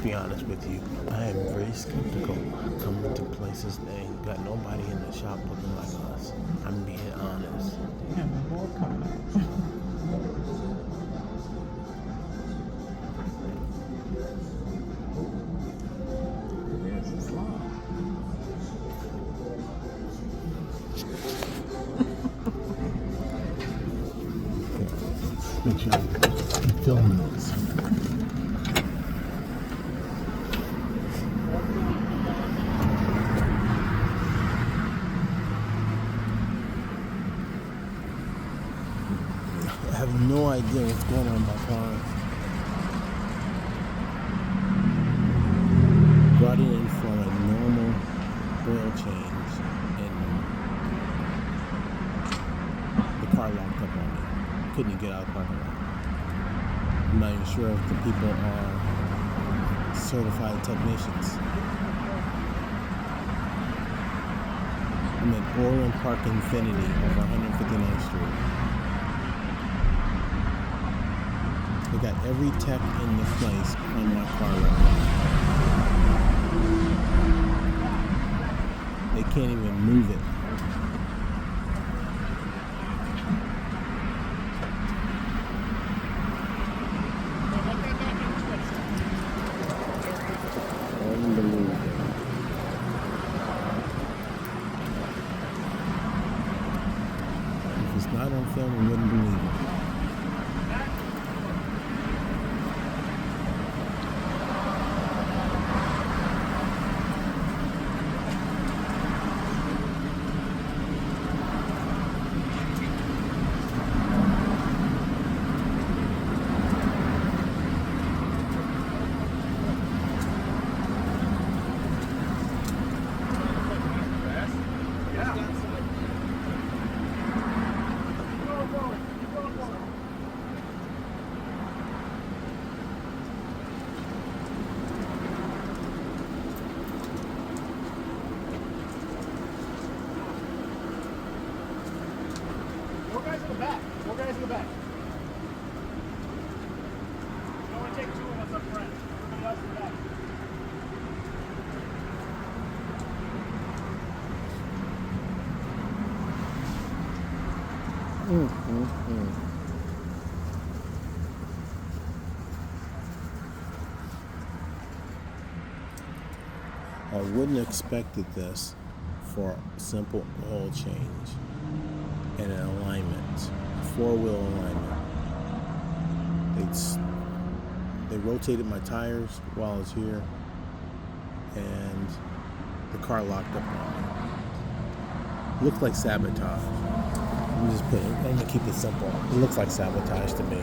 be honest with you. I am very skeptical coming to places that ain't got nobody in the shop looking like us. I'm being honest. And the more coming up. There's the slide. Make sure I'm filming this. I have no idea what's going on in my car. Brought it in for a normal oil change, and the car locked up on me. Couldn't get out of the parking lot. I'm not even sure if the people are certified technicians. I'm at Orland Park Infiniti over 159th Street. They got every tech in the place on my car right now. They can't even move it. Unbelievable. If it's not on film, we wouldn't believe it. More guys in the back. More guys in the back. You don't want to take two of us up front. Everybody else in the back. I wouldn't have expected this for a simple oil change and an alignment, four-wheel alignment. They rotated my tires while I was here, and the car locked up on me. Looks like sabotage. I'm gonna keep it simple. It looks like sabotage to me.